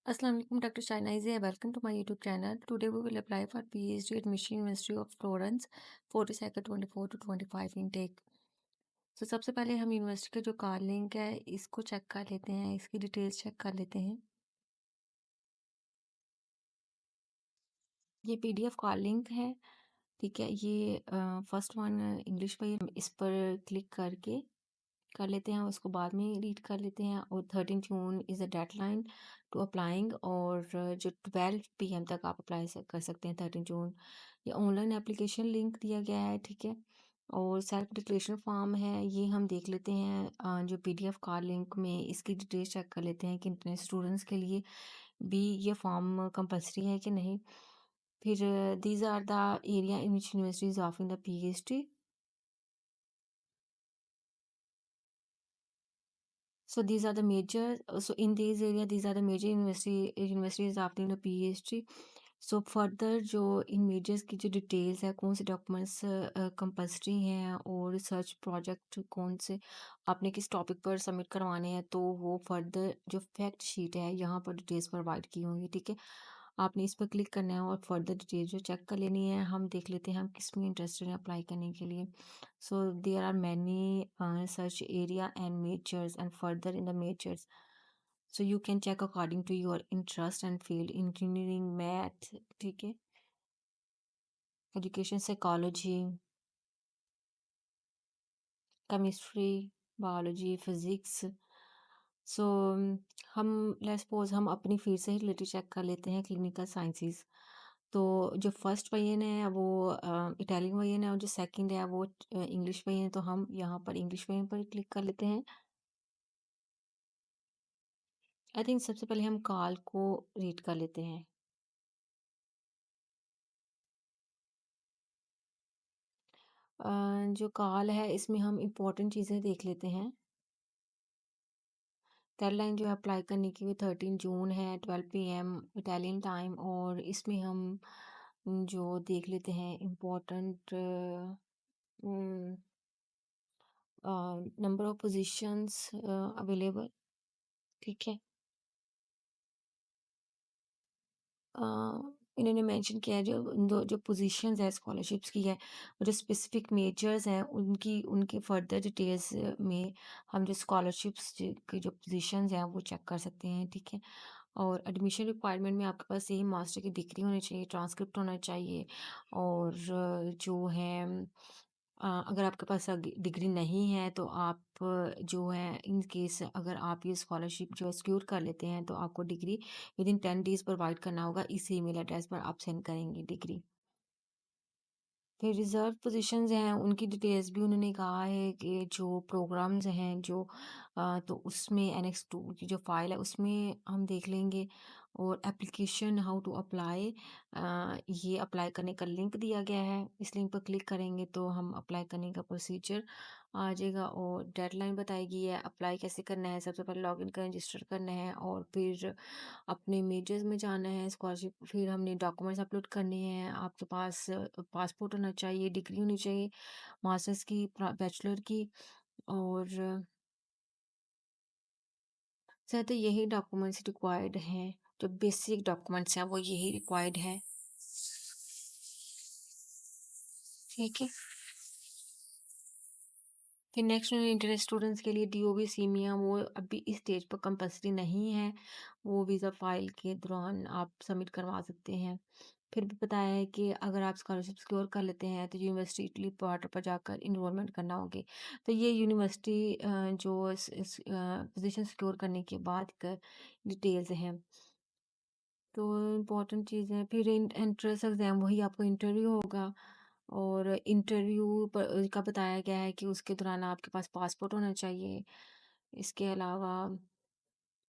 Assalamu alaikum, Dr. Shaina is here. Welcome to my YouTube channel. Today we will apply for PhD admission University of Florence 42nd 24 to 25 intake. So सबसे पहले हम university का जो call link है इसको check कर लेते हैं, इसकी डिटेल्स चेक कर लेते हैं। ये PDF कॉल लिंक है, ठीक है। ये फर्स्ट वन इंग्लिश पे इस पर क्लिक करके कर लेते हैं, उसको बाद में रीड कर लेते हैं। और 13 June is the deadline to applying, और जो 12 PM तक आप अप्लाई कर सकते हैं 13 जून। ये ऑनलाइन एप्लीकेशन लिंक दिया गया है, ठीक है। और सेल्फ डिक्लेरेशन फॉर्म है, ये हम देख लेते हैं जो PDF कॉल लिंक में इसकी डिटेल्स चेक कर लेते हैं कि इंटरनेट स्टूडेंट्स के लिए भी ये फॉर्म कंपलसरी है कि नहीं। फिर these are the area in which university is offering the PhD. So these are the major, so in these area, these are the major universities offering the PhD. So further जो इन measures की जो details है, कौन से documents compulsory हैं और research project कौन से आपने किस टॉपिक पर सबमिट करवाने हैं, तो वो फर्दर जो फैक्ट शीट है यहाँ पर डिटेल्स प्रोवाइड की होंगी, ठीक है। आपने इस पर क्लिक करना है और फर्दर डिटेल्स जो चेक कर लेनी है। हम देख लेते हैं हम किस में इंटरेस्टेड हैं अप्लाई करने के लिए। So there are many such area and majors, and further in the majors. So you can check according to your interest and field, engineering, math, ठीक है, education, psychology, chemistry, biology, physics. So हम let's suppose हम अपनी field से ही related check कर लेते हैं, clinical sciences. तो जो फर्स्ट पयन है वो इटालियन पयन है, और जो सेकंड है वो इंग्लिश पयन है। तो हम यहाँ पर इंग्लिश पयन पर क्लिक कर लेते हैं। आई थिंक सबसे पहले हम कॉल को रीड कर लेते हैं। जो कॉल है इसमें हम इम्पोर्टेंट चीज़ें देख लेते हैं। डेडलाइन जो है अप्लाई करने की वो 13 जून है, 12 PM इटालियन टाइम। और इसमें हम जो देख लेते हैं important number of positions available, ठीक है। अ, इन्होंने मेंशन किया है जो पोजीशंस है स्कॉलरशिप्स की है, और जो स्पेसिफिक मेजर्स हैं उनकी उनके फर्दर डिटेल्स में हम जो स्कॉलरशिप्स की जो पोजीशंस हैं वो चेक कर सकते हैं, ठीक है। और एडमिशन रिक्वायरमेंट में आपके पास यही मास्टर की डिग्री होनी चाहिए, ट्रांसक्रिप्ट होना चाहिए। और जो है अगर आपके पास डिग्री नहीं है तो आप जो है इन केस अगर आप ये स्कॉलरशिप जो है सिक्योर कर लेते हैं तो आपको degree with in 10 days provide करना होगा। इस ईमेल एड्रेस पर आप सेंड करेंगे डिग्री। फिर रिजर्व पोजीशंस हैं उनकी डिटेल्स भी उन्होंने कहा है कि जो प्रोग्राम्स हैं जो तो उसमें एनेक्स टू की जो फाइल है उसमें हम देख लेंगे। और एप्लीकेशन हाउ टू अप्लाई, ये अप्लाई करने का लिंक दिया गया है। इस लिंक पर क्लिक करेंगे तो हम अप्लाई करने का प्रोसीजर आ जाएगा, और डेडलाइन बताई गई है। अप्लाई कैसे करना है, सबसे पहले लॉगिन करें, रजिस्टर करना है, और फिर अपने मेजर्स में जाना है स्कॉलरशिप। फिर हमने डॉक्यूमेंट्स अपलोड करने हैं। आपके पास पासपोर्ट होना चाहिए, डिग्री होनी चाहिए मास्टर्स की, बैचलर की। और शायद यही डॉक्यूमेंट्स रिक्वायर्ड हैं, जो बेसिक डॉक्यूमेंट्स हैं वो यही रिक्वायर्ड है, ठीक है। फिर नेक्स्ट इंटरनेट स्टूडेंट्स के लिए DOB सीमिया वो अभी इस स्टेज पर कंपल्सरी नहीं है, वो वीज़ा फाइल के दौरान आप सबमिट करवा सकते हैं। फिर भी बताया है कि अगर आप स्कॉलरशिप सिक्योर कर लेते हैं तो यूनिवर्सिटी इटली पोर्टल पर जाकर इनरोलमेंट करना होगी। तो ये यूनिवर्सिटी जो इस पोजीशन सिक्योर करने के बाद का डिटेल्स हैं। तो इम्पोर्टेंट चीज़ें फिर एंट्रेंस एग्ज़ाम वही आपको इंटरव्यू होगा, और इंटरव्यू का बताया गया है कि उसके दौरान आपके पास पासपोर्ट होना चाहिए। इसके अलावा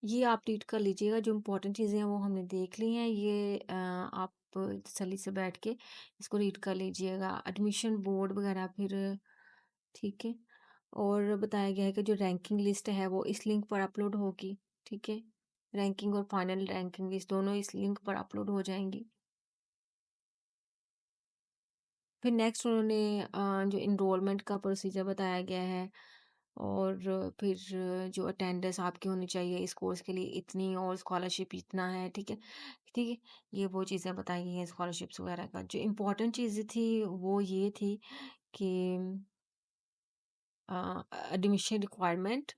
ये आप रीड कर लीजिएगा, जो इम्पोर्टेंट चीज़ें हैं वो हमने देख ली हैं। ये आप तसल्ली से बैठ के इसको रीड कर लीजिएगा। एडमिशन बोर्ड वगैरह फिर, ठीक है। और बताया गया है कि जो रैंकिंग लिस्ट है वो इस लिंक पर अपलोड होगी, ठीक है। रैंकिंग और फाइनल रैंकिंग लिस्ट दोनों इस लिंक पर अपलोड हो जाएंगी। फिर नेक्स्ट उन्होंने जो इनरोलमेंट का प्रोसीजर बताया गया है। और फिर जो अटेंडेंस आपकी होनी चाहिए इस कोर्स के लिए इतनी और स्कॉलरशिप इतना है, ठीक है? ठीक है? ये वो चीज़ें बताई गई हैं स्कॉलरशिप्स वगैरह का। जो इम्पोर्टेंट चीज़ें थी वो ये थी कि एडमिशन रिक्वायरमेंट,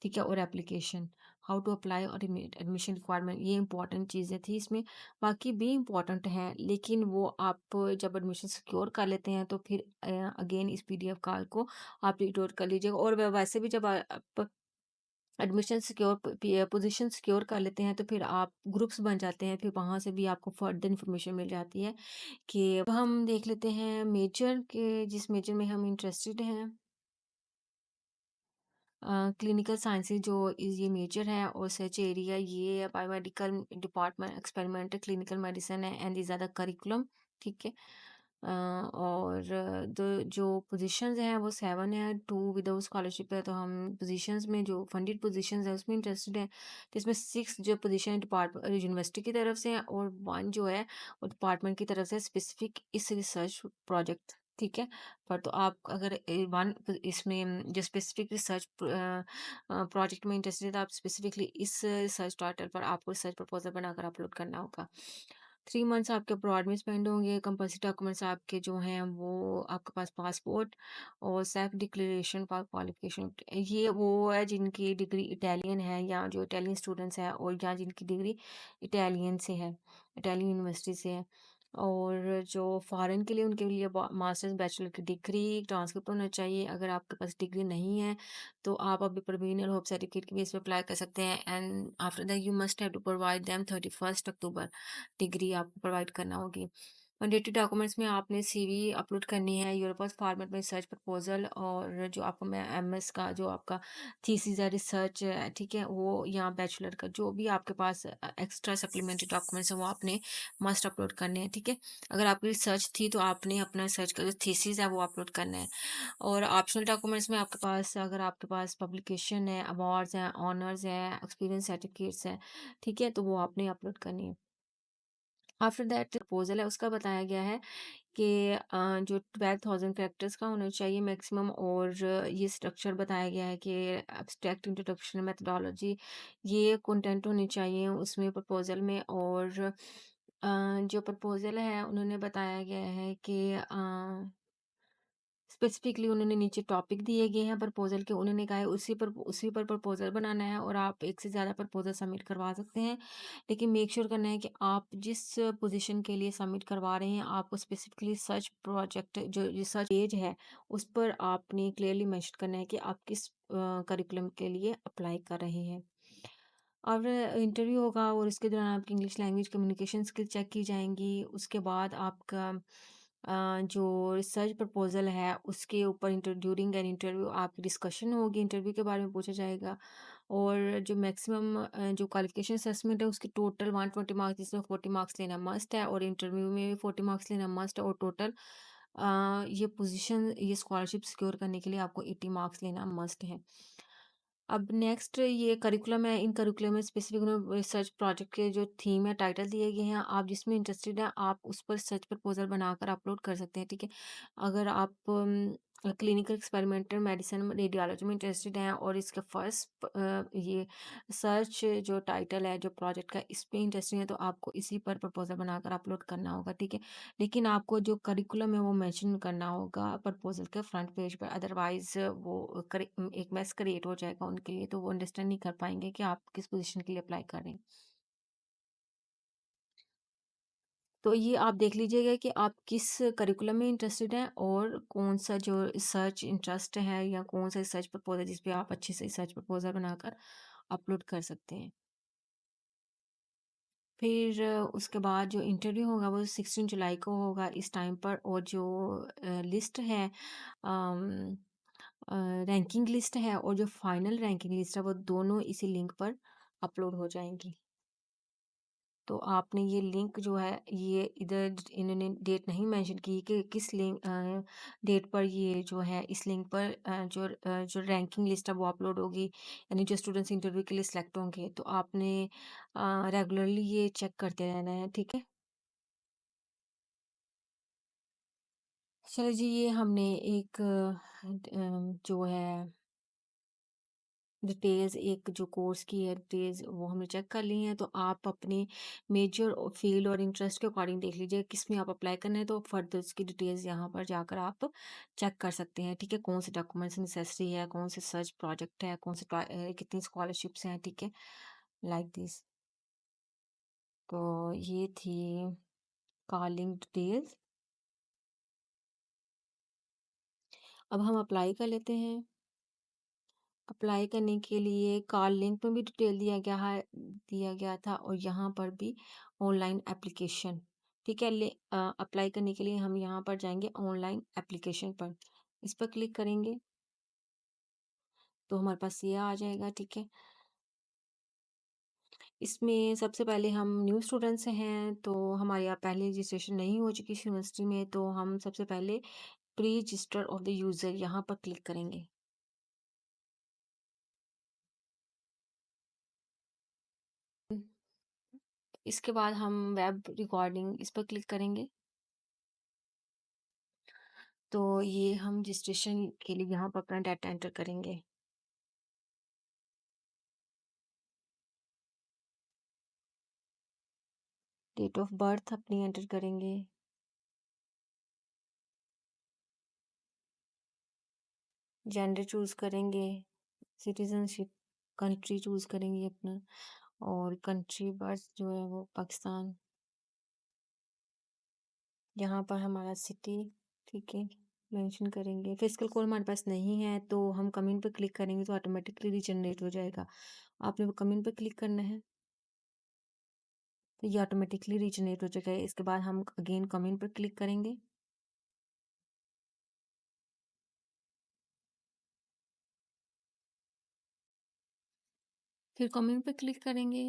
ठीक है? और एप्लीकेशन, हाउ टू अप्लाई और एडमिशन रिक्वायरमेंट, ये इंपॉर्टेंट चीज़ें थी इसमें। बाकी भी इम्पॉर्टेंट हैं, लेकिन वो आप जब एडमिशन सिक्योर कर लेते हैं तो फिर अगेन इस पीडीएफ फाइल को आप रीड आउट कर लीजिएगा। और वैसे भी जब आप एडमिशन सिक्योर पोजीशन सिक्योर कर लेते हैं तो फिर आप ग्रुप्स बन जाते हैं, फिर वहाँ से भी आपको फर्दर इन्फॉर्मेशन मिल जाती है। कि अब हम देख लेते हैं मेजर के, जिस मेजर में हम इंटरेस्टेड हैं। क्लिनिकल साइंसेज जो ये मेजर है और सर्च एरिया ये biomedical department, experimental clinical medicine है and these are the curriculum, ठीक है? और जो पोजीशंस हैं वो 7 है, 2 विदाउट स्कॉलरशिप है। तो हम पोजीशंस में जो फंडेड पोजीशंस है उसमें इंटरेस्टेड है। तो इसमें 6 जो पोजीशन डिपार्टमेंट यूनिवर्सिटी की तरफ से है और 1 जो है वो डिपार्टमेंट की तरफ से स्पेसिफिक इस रिसर्च प्रोजेक्ट, ठीक है? पर तो आप अगर वन इसमें जो स्पेसिफिक रिसर्च प्रोजेक्ट में इंटरेस्टेड है तो आप स्पेसिफिकली इस रिसर्च टाइटल पर आपको रिसर्च प्रपोजल बनाकर अपलोड करना होगा। 3 मंथ्स आपके अब्रॉड में स्पेंड होंगे। कंपल्सरी डॉक्यूमेंट्स आपके जो हैं वो आपके पास पासपोर्ट और सेल्फ डिक्लेरेशन फॉर क्वालिफिकेशन, ये वो है जिनकी डिग्री इटालियन है या जो इटालियन स्टूडेंट्स हैं और या जिनकी डिग्री इटालियन से है, इटालियन यूनिवर्सिटी से है। और जो फॉरेन के लिए उनके लिए मास्टर्स बैचलर की डिग्री ट्रांसक्रिप्ट होना चाहिए। अगर आपके पास डिग्री नहीं है तो आप अभी प्रोविजनल होप सर्टिफिकेट के बेस पे अप्लाई कर सकते हैं and after that you must have to provide them 31 October, degree आपको प्रोवाइड करना होगी। मैंडेटरी डॉक्यूमेंट्स में आपने सीवी अपलोड करनी है, योर पास फॉर्मेट में रिसर्च प्रपोजल और जो आपको मैं एमएस का जो आपका थीसिस है रिसर्च है, ठीक है? वो या बैचलर का जो भी आपके पास एक्स्ट्रा सप्लीमेंट्री डॉक्यूमेंट्स हैं वो आपने मस्ट अपलोड करने हैं, ठीक है? अगर आपकी रिसर्च थी तो आपने अपना रिसर्च का जो थीसिस है वो अपलोड करना है। और ऑप्शनल डॉक्यूमेंट्स में आपके पास अगर आपके पास पब्लिकेशन है, अवार्ड्स हैं, ऑनर्स हैं, एक्सपीरियंस सर्टिफिकेट्स हैं, ठीक है? तो वो आपने अपलोड करनी है। आफ्टर दैट प्रपोजल है उसका बताया गया है कि जो 12,000 कैरेक्टर्स का होना चाहिए मैक्सिमम। और ये स्ट्रक्चर बताया गया है कि एब्स्ट्रैक्ट इंट्रोडक्शन मेथडोलॉजी, ये कंटेंट होनी चाहिए उसमें प्रपोजल में। और जो प्रपोजल है उन्होंने बताया गया है कि स्पेसिफिकली उन्होंने नीचे टॉपिक दिए गए हैं प्रपोजल के, उन्होंने कहा है उसी पर प्रपोजल बनाना है और आप एक से ज़्यादा प्रपोजल सबमिट करवा सकते हैं। लेकिन मेक श्योर करना है कि आप जिस पोजीशन के लिए सबमिट करवा रहे हैं आपको स्पेसिफिकली सर्च प्रोजेक्ट जो रिसर्च पेज है उस पर आपने क्लियरली मेंशन करना है कि आप किस करिकुलम के लिए अप्लाई कर रहे हैं। और इंटरव्यू होगा और इसके दौरान आपकी English language communication skill check की जाएंगी। उसके बाद आपका जो रिसर्च प्रपोजल है उसके ऊपर ड्यूरिंग एन इंटरव्यू आपकी डिस्कशन होगी, इंटरव्यू के बारे में पूछा जाएगा। और जो मैक्सिमम जो क्वालिफिकेशन असेसमेंट है उसके टोटल 120 मार्क्स, जिसमें 40 मार्क्स लेना मस्ट है और इंटरव्यू में भी 40 मार्क्स लेना मस्ट है। और टोटल ये पोजीशन ये स्कॉलरशिप सिक्योर करने के लिए आपको 80 मार्क्स लेना मस्ट है। अब नेक्स्ट ये करिकुलम है, इन करिकुलम में स्पेसिफिक रिसर्च प्रोजेक्ट के जो थीम है, टाइटल दिए गए हैं, आप जिसमें इंटरेस्टेड हैं, आप उस पर रिसर्च प्रपोजल बनाकर अपलोड कर सकते हैं, ठीक है? अगर आप क्लिनिकल एक्सपेरिमेंटल मेडिसिन रेडियोलॉजी में इंटरेस्टेड हैं और इसका फर्स्ट ये सर्च जो टाइटल है जो प्रोजेक्ट का इस पे इंटरेस्टेड है तो आपको इसी पर प्रपोजल बनाकर अपलोड करना होगा, ठीक है? लेकिन आपको जो करिकुलम है वो मेंशन करना होगा प्रपोजल के फ्रंट पेज पर, अदरवाइज वो एक मैस क्रिएट हो जाएगा उनके लिए, तो वो अंडरस्टैंड नहीं कर पाएंगे कि आप किस पोजीशन के लिए अप्लाई कर रहे हैं। तो ये आप देख लीजिएगा कि आप किस करिकुलम में इंटरेस्टेड हैं और कौन सा जो रिसर्च इंटरेस्ट है या कौन सा रिसर्च प्रपोजल जिस पे आप अच्छे से रिसर्च प्रपोजल बनाकर अपलोड कर सकते हैं। फिर उसके बाद जो इंटरव्यू होगा वो 16 जुलाई को होगा इस टाइम पर। और जो लिस्ट है, रैंकिंग लिस्ट है और जो फाइनल रैंकिंग लिस्ट है वो दोनों इसी लिंक पर अपलोड हो जाएंगी। तो आपने ये लिंक जो है ये इधर इन्होंने डेट नहीं मेंशन की कि किस लिंक डेट पर ये जो है इस लिंक पर जो रैंकिंग लिस्ट है वो अपलोड होगी, यानी जो स्टूडेंट्स इंटरव्यू के लिए सिलेक्ट होंगे। तो आपने रेगुलरली ये चेक करते रहना है, ठीक है? चलो जी, ये हमने एक जो है डिटेल्स एक जो कोर्स की है डिटेल्स वो हमने चेक कर ली हैं, तो आप अपने मेजर और फील्ड और इंटरेस्ट के अकॉर्डिंग देख लीजिए किस में आप अप्लाई करना है, तो फर्दर उसकी डिटेल्स यहाँ पर जाकर आप चेक कर सकते हैं, ठीक है? कौन से डॉक्यूमेंट्स नेसेसरी है, कौन से सर्च प्रोजेक्ट है, कौन से कितनी स्कॉलरशिप्स हैं, ठीक है? Like this. तो ये थी कॉलिंग डिटेल्स। अब हम अप्लाई कर लेते हैं। अप्लाई करने के लिए कॉल लिंक में भी डिटेल दिया गया था और यहाँ पर भी ऑनलाइन एप्लीकेशन, ठीक है? अप्लाई करने के लिए हम यहाँ पर जाएंगे ऑनलाइन एप्लीकेशन पर, इस पर क्लिक करेंगे तो हमारे पास ये आ जाएगा, ठीक है? इसमें सबसे पहले हम न्यू स्टूडेंट्स हैं, तो हमारे यहाँ पहले रजिस्ट्रेशन नहीं हो चुकी इस यूनिवर्सिटी में, तो हम सबसे पहले pre register of the user यहाँ पर क्लिक करेंगे। इसके बाद हम वेब रिकॉर्डिंग इस पर क्लिक करेंगे। तो ये हम रजिस्ट्रेशन के लिए यहाँ पर अपना डाटा एंटर करेंगे। डेट ऑफ बर्थ अपनी एंटर करेंगे। जेंडर चूज़ करेंगे। सिटीजनशिप कंट्री चूज़ करेंगे अपना, और कंट्री बर्थ जो है वो पाकिस्तान। यहाँ पर हमारा सिटी, ठीक है, मेंशन करेंगे। फिजिकल कोड हमारे पास नहीं है, तो हम कमेंट पे क्लिक करेंगे तो ऑटोमेटिकली रीजनरेट हो जाएगा। आपने वो कमेंट पे क्लिक करना है, तो ये ऑटोमेटिकली रीजनरेट हो जाएगा। इसके बाद हम अगेन कमेंट पर क्लिक करेंगे। फिर कमेंट पे क्लिक करेंगे।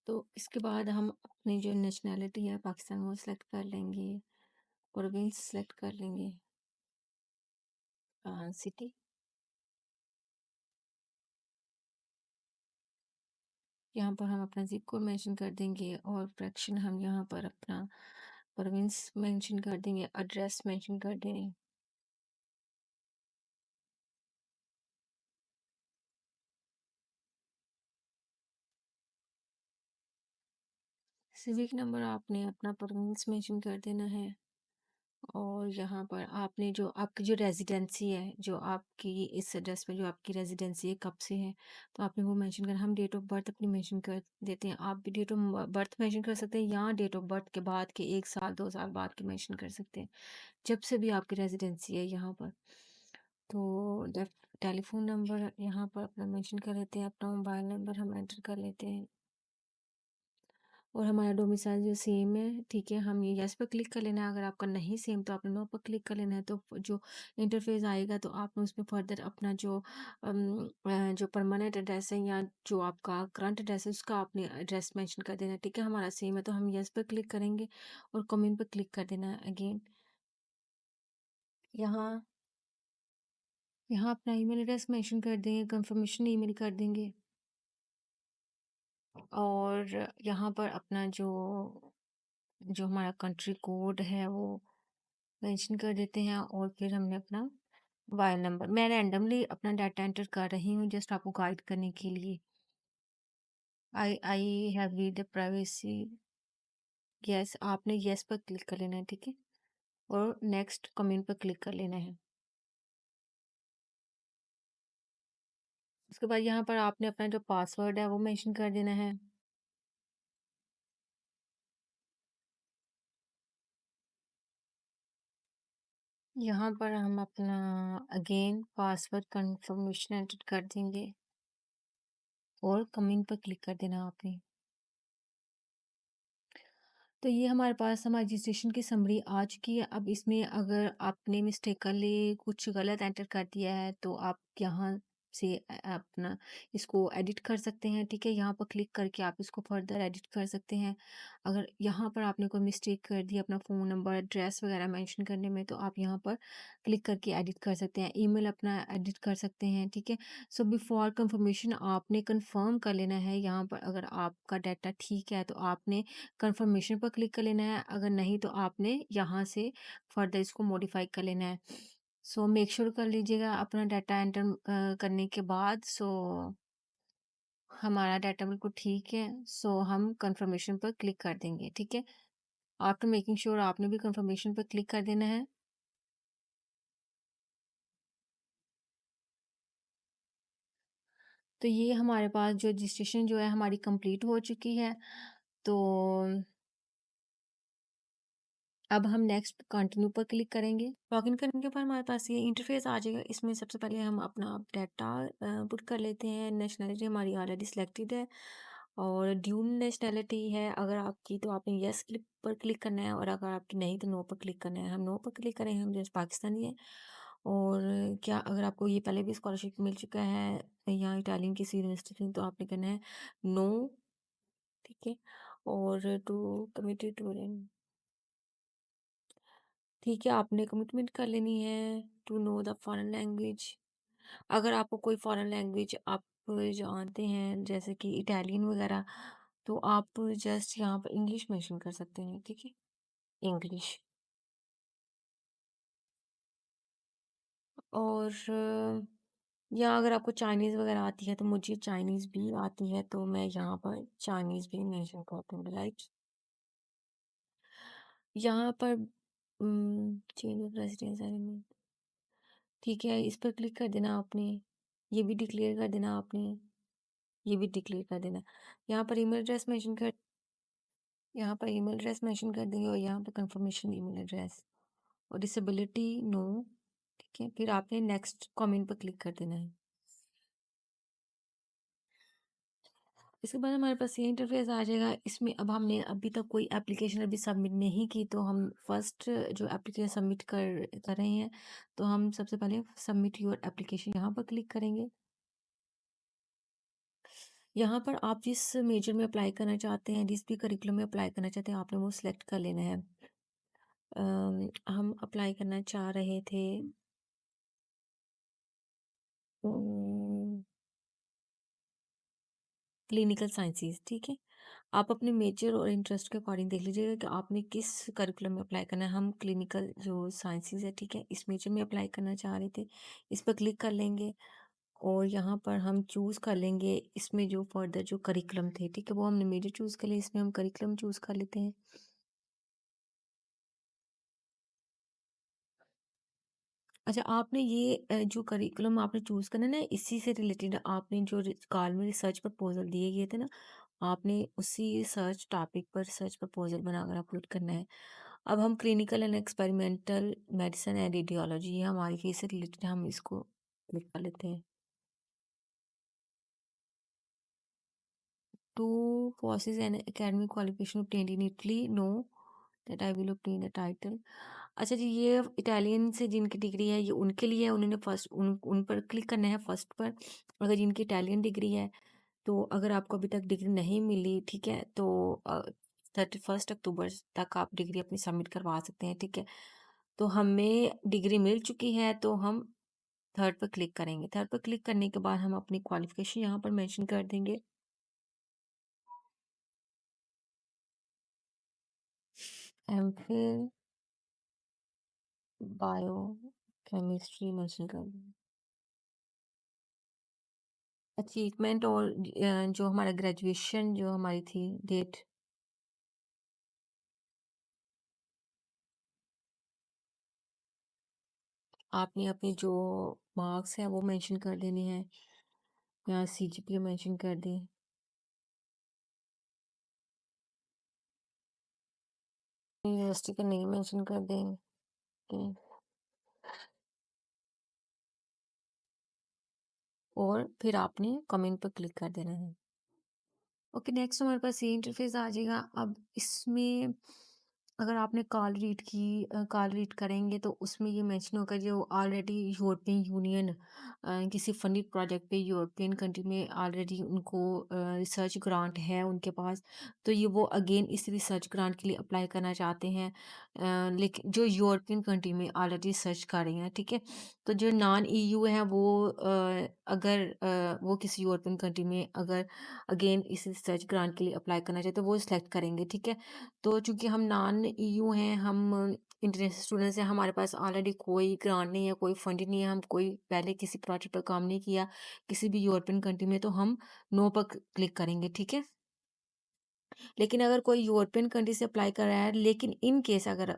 तो इसके बाद हम अपनी जो नेशनैलिटी है पाकिस्तान वो सिलेक्ट कर लेंगे, प्रोविंस सिलेक्ट कर लेंगे, सिटी। यहाँ पर हम अपना ज़िप कोड मेंशन कर देंगे और फ्रैक्शन हम यहाँ पर अपना प्रोविंस मेंशन कर देंगे, एड्रेस मेंशन कर देंगे। सिविक नंबर आपने अपना प्रोविंस मेंशन कर देना है, और यहाँ पर आपने जो आपकी जो रेजिडेंसी है, जो आपकी इस एड्रेस पे जो आपकी रेजिडेंसी है कब से है, तो आपने वो मेंशन करना। हम डेट ऑफ बर्थ अपनी मेंशन कर देते हैं। आप भी डेट ऑफ बर्थ मेंशन कर सकते हैं या डेट ऑफ बर्थ के बाद के 1 साल 2 साल बाद के मेंशन कर सकते हैं, जब से भी आपकी रेजिडेंसी है यहाँ पर। तो टेलीफोन नंबर यहाँ पर अपना मेंशन कर लेते हैं, अपना मोबाइल नंबर हम एंटर कर लेते हैं, और हमारा डोमिसाइल जो सेम है, ठीक है, हम ये यस पे क्लिक कर लेना है। अगर आपका नहीं सेम तो आपने नो पर क्लिक कर लेना है। तो जो इंटरफेस आएगा तो आपने उसमें फर्दर अपना जो परमानेंट एड्रेस है या जो आपका करंट एड्रेस है उसका आपने एड्रेस मेंशन कर देना है, ठीक है? हमारा सेम है तो हम यस पे क्लिक करेंगे और कमेंट पे क्लिक कर देना है अगेन। यहाँ यहाँ अपना ईमेल एड्रेस मेंशन कर देंगे, कंफर्मेशन ईमेल कर देंगे, और यहाँ पर अपना जो जो हमारा कंट्री कोड है वो मेंशन कर देते हैं, और फिर हमने अपना मोबाइल नंबर, मैं रैंडमली अपना डाटा एंटर कर रही हूँ जस्ट आपको गाइड करने के लिए। I have read the privacy, yes आपने यस पर क्लिक कर लेना है, ठीक है, और नेक्स्ट कमेंट पर क्लिक कर लेना है। उसके बाद यहाँ पर आपने अपना जो पासवर्ड है वो मेंशन कर देना है। यहाँ पर हम अपना अगेन पासवर्ड कंफर्मेशन एंटर कर देंगे और कमेंट पर क्लिक कर देना आपने। तो ये हमारे पास हमारी रजिस्ट्रेशन की समरी आ चुकी है। अब इसमें अगर आपने मिस्टेकली कुछ गलत एंटर कर दिया है तो आप यहाँ से अपना इसको एडिट कर सकते हैं, ठीक है? यहाँ पर क्लिक करके आप इसको फर्दर एडिट कर सकते हैं। अगर यहाँ पर आपने कोई मिस्टेक कर दी अपना फ़ोन नंबर, एड्रेस वगैरह मेंशन करने में, तो आप यहाँ पर क्लिक करके एडिट कर सकते हैं। ईमेल अपना एडिट कर सकते हैं, ठीक है? सो बिफोर कंफर्मेशन आपने कंफर्म कर लेना है। यहाँ पर अगर आपका डाटा ठीक है तो आपने कंफर्मेशन पर क्लिक कर लेना है, अगर नहीं तो आपने यहाँ से फर्दर इसको मॉडिफाई कर लेना है। सो मेक श्योर कर लीजिएगा अपना डाटा एंटर करने के बाद। हमारा डाटा बिल्कुल ठीक है, सो हम कंफर्मेशन पर क्लिक कर देंगे, ठीक है। आफ्टर मेकिंग श्योर आपने भी कंफर्मेशन पर क्लिक कर देना है। तो ये हमारे पास जो रजिस्ट्रेशन जो है हमारी कंप्लीट हो चुकी है। तो अब हम नेक्स्ट कंटिन्यू पर क्लिक करेंगे। लॉगिन करने के बाद हमारे पास ये इंटरफेस आ जाएगा। इसमें सबसे पहले हम अपना डाटा पुट कर लेते हैं। नेशनैलिटी हमारी ऑलरेडी सिलेक्टेड है और ड्यूल नेशनैलिटी है अगर आपकी, तो आपने येस क्लिक पर क्लिक करना है, और अगर आपकी नहीं तो नो पर क्लिक करना है। हम नो पर क्लिक करें, हम जैसे पाकिस्तानी हैं। और क्या अगर आपको ये पहले भी स्कॉलरशिप मिल चुका है या इटालियन किसी यूनिवर्सिटी में, तो आपने करना है नो, ठीक है। और टू कमिटेड टू, ठीक है, आपने कमिटमेंट कर लेनी है to know the foreign language. अगर आपको कोई फॉरेन लैंग्वेज आप जानते हैं जैसे कि इटालियन वगैरह, तो आप जस्ट यहाँ पर इंग्लिश मेंशन कर सकते हैं, ठीक है, इंग्लिश। और या अगर आपको चाइनीज़ वगैरह आती है, तो मुझे चाइनीज़ भी आती है, तो मैं यहाँ पर चाइनीज़ भी मेंशन कर दूँगी, राइट। यहाँ पर चेंज ऑफ रेजिडेंस एलिमेंट, ठीक है, इस पर क्लिक कर देना आपने। ये भी डिक्लेयर कर देना आपने, ये भी डिक्लेयर कर देना। यहाँ पर ईमेल एड्रेस मेंशन कर, यहाँ पर ईमेल एड्रेस मेंशन कर देंगे, और यहाँ पर कंफर्मेशन ईमेल एड्रेस, और डिसेबिलिटी नो, ठीक है। फिर आपने नेक्स्ट कमेंट पर क्लिक कर देना है। इसके बाद हमारे पास ये इंटरफेस आ जाएगा। इसमें अब हमने अभी तक कोई एप्लीकेशन अभी सबमिट नहीं की, तो हम फर्स्ट जो एप्लीकेशन सबमिट कर रहे हैं, तो हम सबसे पहले सबमिट योर एप्लीकेशन यहाँ पर क्लिक करेंगे। यहाँ पर आप जिस मेजर में अप्लाई करना चाहते हैं, जिस भी करिकुलम में अप्लाई करना चाहते हैं, आपने वो सिलेक्ट कर लेना है। हम अप्लाई करना चाह रहे थे क्लिनिकल साइंसेज, ठीक है। आप अपने मेजर और इंटरेस्ट के अकॉर्डिंग देख लीजिएगा कि आपने किस करिकुलम में अप्लाई करना है। हम क्लिनिकल जो साइंसेज है, ठीक है, इस मेजर में अप्लाई करना चाह रहे थे। इस पर क्लिक कर लेंगे, और यहाँ पर हम चूज़ कर लेंगे इसमें जो फर्दर जो करिकुलम थे, ठीक है, वो हमने मेजर चूज़ कर लिया, इसमें हम करिकुलम चूज़ कर लेते हैं। अच्छा, आपने ये जो करिकुलम आपने चूज़ करना है ना, इसी से रिलेटेड आपने जो काल में रिसर्च प्रपोजल दिए गए थे ना, आपने उसी सर्च टॉपिक पर रिसर्च प्रपोजल बनाकर अपलोड करना है। अब हम clinical and experimental medicine and radiology, ये हमारी फील्ड से रिलेटेड, हम इसको क्लिक कर लेते हैं। To courses and academic qualification obtained in Italy, no, that I will obtain the title। अच्छा जी, ये इटालियन से जिनकी डिग्री है, ये उनके लिए है, उन्होंने फर्स्ट उन पर क्लिक करना है फर्स्ट पर। अगर जिनकी इटालियन डिग्री है, तो अगर आपको अभी तक डिग्री नहीं मिली, ठीक है, तो 31 अक्टूबर तक आप डिग्री अपनी सबमिट करवा सकते हैं, ठीक है। तो हमें डिग्री मिल चुकी है, तो हम थर्ड पर क्लिक करेंगे। थर्ड पर क्लिक करने के बाद हम अपनी क्वालिफिकेशन यहाँ पर मेंशन कर देंगे। एमफिल बायो केमिस्ट्री मेंशन कर देंगे। अचीवमेंट और जो हमारा ग्रेजुएशन जो हमारी थी डेट, आपने अपनी जो मार्क्स हैं वो मेंशन कर देने हैं, या सीजीपीए मेंशन कर दें। यूनिवर्सिटी का नेम मेंशन कर दें, और फिर आपने कमेंट पर क्लिक कर देना है। ओके, नेक्स्ट हमारे पास ये इंटरफेस आ जाएगा। अब इसमें अगर आपने कॉल रीड की, कॉल रीड करेंगे, तो उसमें ये मेंशन होगा जो ऑलरेडी यूरोपियन यूनियन किसी फंडेड प्रोजेक्ट पे यूरोपियन कंट्री में ऑलरेडी उनको रिसर्च ग्रांट है उनके पास, तो ये वो अगेन इस रिसर्च ग्रांट के लिए अप्लाई करना चाहते हैं, लेकिन जो यूरोपियन कंट्री में ऑलरेडी रिसर्च कर रही हैं, ठीक है। तो जो नॉन ईयू है वो अगर वो किसी यूरोपियन कंट्री में अगर अगेन इस रिसर्च ग्रांट के लिए अप्लाई करना चाहते हैं, तो वो सिलेक्ट करेंगे, ठीक है। तो चूंकि हम नॉन ईयू हैं, हम इंटरनेशनल स्टूडेंट्स हैं, हमारे पास ऑलरेडी कोई ग्रांट नहीं है, कोई फंडिंग नहीं है, हम कोई पहले किसी प्रोजेक्ट पर काम नहीं किया, किसी भी यूरोपियन कंट्री में, तो हम नो पर क्लिक करेंगे, ठीक है? लेकिन अगर कोई यूरोपियन कंट्री से अप्लाई कर रहा है, लेकिन इन केस अगर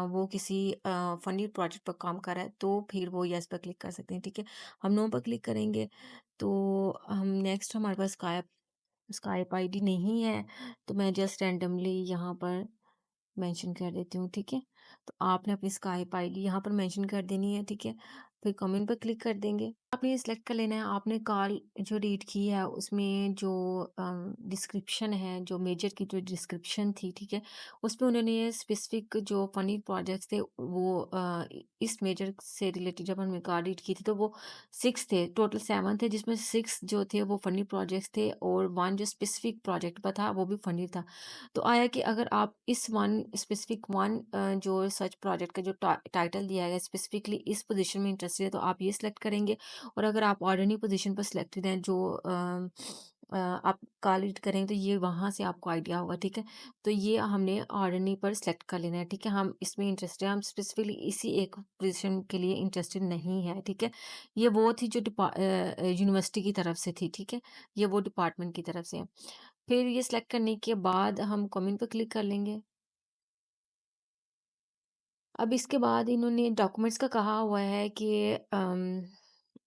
वो किसी फंडिंग प्रोजेक्ट पर काम कर रहा है, तो फिर वो येस पर क्लिक कर सकते हैं, ठीक है? हम नो पर क्लिक करेंगे, तो हम नेक्स्ट हमारे पास स्काइप आईडी नहीं है, तो मैं जस्ट रैंडमली यहाँ पर मेंशन कर देती हूँ, ठीक है? तो आपने अपनी स्काइप आईडी यहाँ पर मेंशन कर देनी है, ठीक है? फिर कमेंट पर क्लिक कर देंगे। आपने ये सिलेक्ट कर लेना है, आपने कॉल जो रीड की है उसमें जो डिस्क्रिप्शन है, जो मेजर की जो डिस्क्रिप्शन थी, ठीक है? उसमें उन्होंने ये स्पेसिफिक जो फनी प्रोजेक्ट्स थे वो इस मेजर से रिलेटेड जब हमने कॉल रीड की थी तो वो 6 थे, टोटल 7 थे जिसमें 6 जो थे वो फनी प्रोजेक्ट्स थे और 1 जो स्पेसिफिक प्रोजेक्ट पर था वो भी फनी था। तो आया कि अगर आप इस वन स्पेसिफिक वन जो सर्च प्रोजेक्ट का जो टाइटल दिया गया स्पेसिफिकली इस पोजीशन में इंटरेस्टेड है तो आप ये सिलेक्ट करेंगे और अगर आप ऑर्डिनरी पोजीशन पर सिलेक्टेड हैं जो आप कॉल रीड करेंगे तो ये वहाँ से आपको आइडिया होगा, ठीक है? तो ये हमने ऑर्डिनरी पर सिलेक्ट कर लेना है, ठीक है? हम इसमें इंटरेस्टेड हैं, हम स्पेसिफिकली इसी एक पोजीशन के लिए इंटरेस्टेड नहीं है, ठीक है? ये वो थी जो यूनिवर्सिटी की तरफ से थी, ठीक है? ये वो डिपार्टमेंट की तरफ से है। फिर ये सिलेक्ट करने के बाद हम कमेंट पे क्लिक कर लेंगे। अब इसके बाद इन्होंने डॉक्यूमेंट्स का कहा हुआ है कि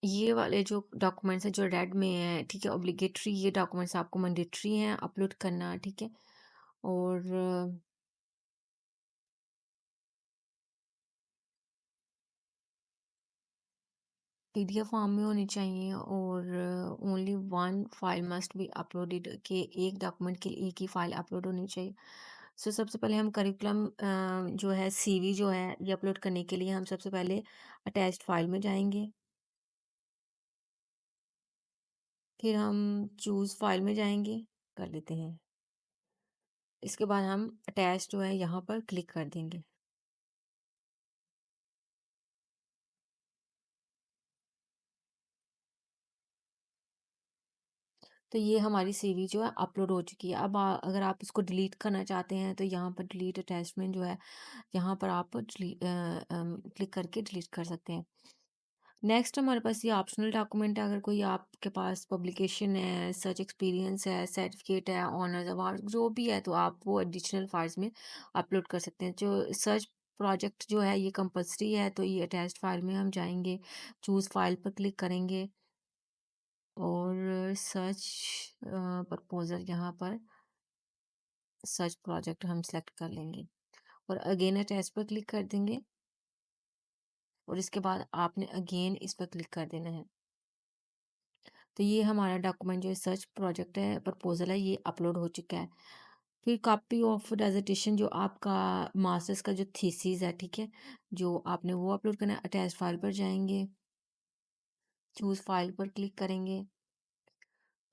ये वाले जो डॉक्यूमेंट्स हैं जो रेड में है, ठीक है? ऑब्लिगेटरी ये डॉक्यूमेंट्स आपको मैंडेटरी हैं अपलोड करना, ठीक है? और पीडीएफ फॉर्म में होनी चाहिए और only one file must be uploaded कि एक डॉक्यूमेंट के लिए एक ही फाइल अपलोड होनी चाहिए। सो सबसे पहले हम करिकुलम जो है सीवी जो है ये अपलोड करने के लिए हम सबसे पहले अटैच्ड फाइल में जाएंगे। फिर हम चूज़ फाइल में जाएंगे, कर लेते हैं। इसके बाद हम अटैच जो है यहाँ पर क्लिक कर देंगे। तो ये हमारी सीवी जो है अपलोड हो चुकी है। अब अगर आप इसको डिलीट करना चाहते हैं तो यहाँ पर डिलीट अटैचमेंट जो है यहाँ पर आप क्लिक करके डिलीट कर सकते हैं। नेक्स्ट हमारे पास ये ऑप्शनल डॉक्यूमेंट है, अगर कोई आपके पास पब्लिकेशन है, सर्च एक्सपीरियंस है, सर्टिफिकेट है, ऑनर्स अवार्ड जो भी है तो आप वो एडिशनल फाइल्स में अपलोड कर सकते हैं। जो सर्च प्रोजेक्ट जो है ये कंपल्सरी है तो ये अटैच्ड फाइल में हम जाएंगे, चूज़ फाइल पर क्लिक करेंगे और सर्च प्रपोजल यहाँ पर सर्च प्रोजेक्ट हम सेलेक्ट कर लेंगे और अगेन अटैच पर क्लिक कर देंगे और इसके बाद आपने अगेन इस पर क्लिक कर देना है। तो ये हमारा डॉक्यूमेंट जो सर्च प्रोजेक्ट है प्रपोजल है ये अपलोड हो चुका है। फिर कॉपी ऑफ डेजर्टेशन जो आपका मास्टर्स का जो थीसिस है, ठीक है? जो आपने वो अपलोड करना है, अटैच फाइल पर जाएंगे, चूज़ फाइल पर क्लिक करेंगे।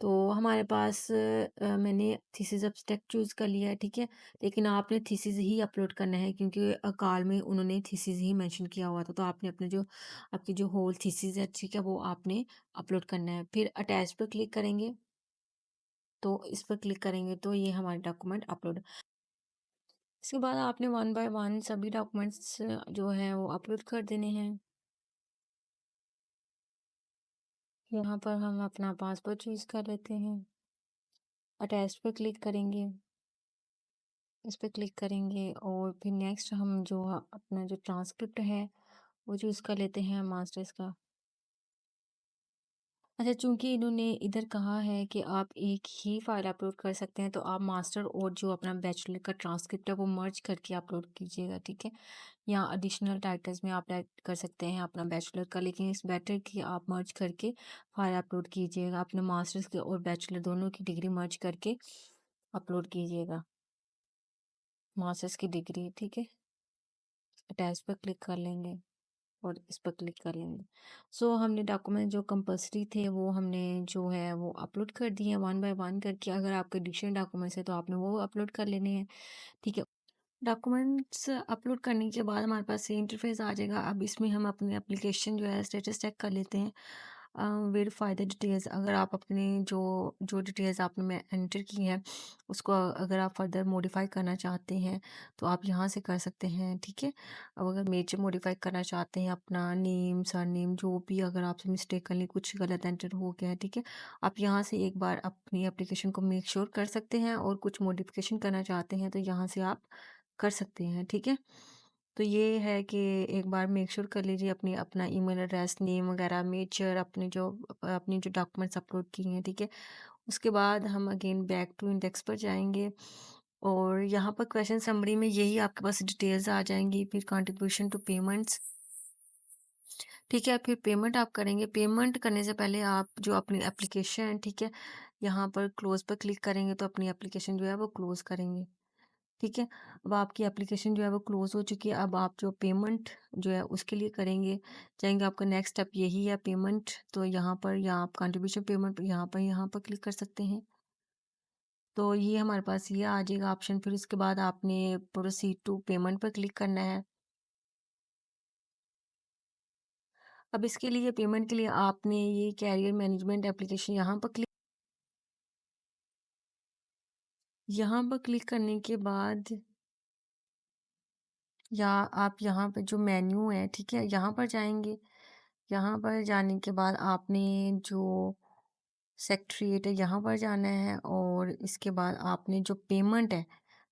तो हमारे पास मैंने थीसिस एब्स्ट्रैक्ट चूज़ कर लिया है, ठीक है? लेकिन आपने थीसिस ही अपलोड करना है क्योंकि कॉल में उन्होंने थीसिस ही मेंशन किया हुआ था। तो आपने अपने जो आपकी जो होल थीसिस है, ठीक है? वो आपने अपलोड करना है। फिर अटैच पर क्लिक करेंगे, तो इस पर क्लिक करेंगे तो ये हमारे डॉक्यूमेंट अपलोड इसके बाद आपने वन बाय वन सभी डॉक्यूमेंट्स जो हैं वो अपलोड कर देने हैं। यहाँ पर हम अपना पासपोर्ट चूज़ कर लेते हैं, अटैच पर क्लिक करेंगे, इस पे क्लिक करेंगे और फिर नेक्स्ट हम जो अपना जो ट्रांसक्रिप्ट है वो चूज़ कर लेते हैं मास्टर्स का। अच्छा, चूंकि इन्होंने इधर कहा है कि आप एक ही फाइल अपलोड कर सकते हैं तो आप मास्टर और जो अपना बैचलर का ट्रांसक्रिप्ट है वो मर्ज करके अपलोड कीजिएगा, ठीक है? या एडिशनल टाइटल्स में आप ऐड कर सकते हैं अपना बैचलर का, लेकिन इस बेटर कि आप मर्ज करके फाइल अपलोड कीजिएगा, अपने मास्टर्स के और बैचलर दोनों की डिग्री मर्ज करके अपलोड कीजिएगा, मास्टर्स की डिग्री, ठीक है? अटैच पर क्लिक कर लेंगे और इस पर क्लिक कर लेंगे। सो हमने डॉक्यूमेंट जो कंपल्सरी थे वो हमने जो है वो अपलोड कर दिए हैं वन बाय वन करके। अगर आपके एडिशनल डॉक्यूमेंट्स है तो आपने वो अपलोड कर लेने हैं, ठीक है? डॉक्यूमेंट्स अपलोड करने के बाद हमारे पास ये इंटरफेस आ जाएगा। अब इसमें हम अपनी एप्लीकेशन जो है स्टेटस चेक कर लेते हैं। वेरीफाई द डिटेल्स, अगर आप अपनी जो जो डिटेल्स आपने में एंटर की हैं उसको अगर आप फर्दर मॉडिफाई करना चाहते हैं तो आप यहाँ से कर सकते हैं, ठीक है। अब अगर मेजर मॉडिफाई करना चाहते हैं अपना नेम सरनेम जो भी अगर आपसे मिस्टेकनली कुछ गलत एंटर हो गया है, ठीक है, आप यहाँ से एक बार अपनी एप्लीकेशन को मेक श्योर कर सकते हैं और कुछ मॉडिफिकेशन करना चाहते हैं तो यहाँ से आप कर सकते हैं, ठीक है। तो ये है कि एक बार मेक श्योर कर लीजिए अपनी अपना ईमेल एड्रेस, नेम वगैरह, मेजर अपनी जो डॉक्यूमेंट्स अपलोड किए हैं, ठीक है। उसके बाद हम अगेन बैक टू इंडेक्स पर जाएँगे और यहाँ पर क्वेश्चन समरी में यही आपके पास डिटेल्स आ जाएँगी, फिर कंट्रीब्यूशन टू पेमेंट्स, ठीक है। फिर पेमेंट आप करेंगे, पेमेंट करने से पहले आप जो अपनी एप्लीकेशन है, ठीक है, यहाँ पर क्लोज़ पर क्लिक करेंगे तो अपनी एप्लीकेशन जो है वो क्लोज़ करेंगे। ठीक है। अब आपकी एप्लीकेशन जो है वो क्लोज़ हो चुकी है। अब आप जो पेमेंट जो है उसके लिए करेंगे, चाहेंगे आपका नेक्स्ट स्टेप यही है पेमेंट, तो यहाँ पर या आप कंट्रीब्यूशन पेमेंट यहाँ पर क्लिक कर सकते हैं। तो ये हमारे पास ये आ जाएगा ऑप्शन, फिर उसके बाद आपने प्रोसीड टू पेमेंट पर क्लिक करना है। अब इसके लिए पेमेंट के लिए आपने ये कैरियर मैनेजमेंट एप्लीकेशन यहाँ पर क्लिक करने के बाद या आप यहाँ पे जो मेन्यू है, ठीक है, यहाँ पर जाएँगे। यहाँ पर जाने के बाद आपने जो सेक्रेटरीएट है यहाँ पर जाना है और इसके बाद आपने जो पेमेंट है,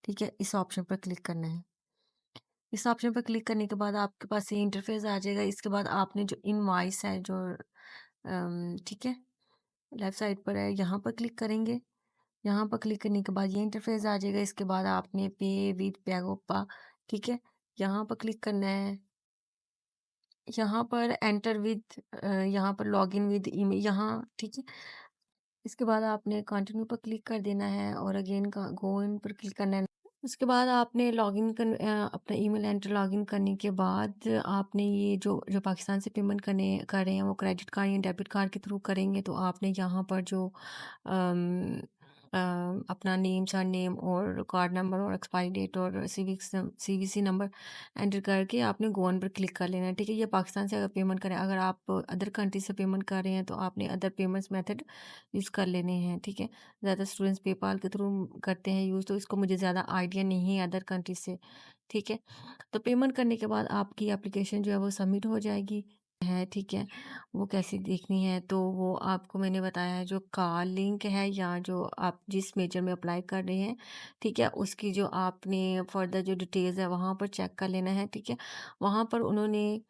ठीक है, इस ऑप्शन पर क्लिक करना है। इस ऑप्शन पर क्लिक करने के बाद आपके पास ये इंटरफ़ेस आ जाएगा। इसके बाद आपने जो इनवॉइस है जो ठीक है, लेफ्ट साइड पर है, यहाँ पर क्लिक करेंगे। यहाँ पर क्लिक करने के बाद ये इंटरफ़ेस आ जाएगा। इसके बाद आपने पे विद पेगोपा, ठीक है, यहाँ पर क्लिक करना है। यहाँ पर एंटर विद यहाँ पर लॉगिन विद ईमेल यहाँ, ठीक है। इसके बाद आपने कंटिन्यू पर क्लिक कर देना है और अगेन का गो इन पर क्लिक करना है। उसके बाद आपने अपना ईमेल एंटर लॉगिन करने के बाद आपने ये जो जो पाकिस्तान से पेमेंट कर रहे हैं वो क्रेडिट कार्ड या डेबिट कार्ड के थ्रू करेंगे तो आपने यहाँ पर जो अम, अपना नेम सरनेम और कार्ड नंबर और एक्सपायरी डेट और सीवीसी नंबर एंटर करके आपने गो ऑन पर क्लिक कर लेना है, ठीक है। ये पाकिस्तान से अगर पेमेंट करें, अगर आप अदर कंट्री से पेमेंट कर रहे हैं तो आपने अदर पेमेंट्स मेथड यूज़ कर लेने हैं, ठीक है। ज़्यादा स्टूडेंट्स पेपाल के थ्रू करते हैं यूज़, तो इसको मुझे ज़्यादा आइडिया नहीं है अदर कंट्री से, ठीक है। तो पेमेंट करने के बाद आपकी एप्लीकेशन जो है वो सबमिट हो जाएगी है, ठीक है। वो कैसे देखनी है तो वो आपको मैंने बताया है, जो कार लिंक है या जो आप जिस मेजर में अप्लाई कर रहे हैं, ठीक है, उसकी जो आपने फर्दर जो डिटेल्स है वहाँ पर चेक कर लेना है, ठीक है। वहाँ पर उन्होंने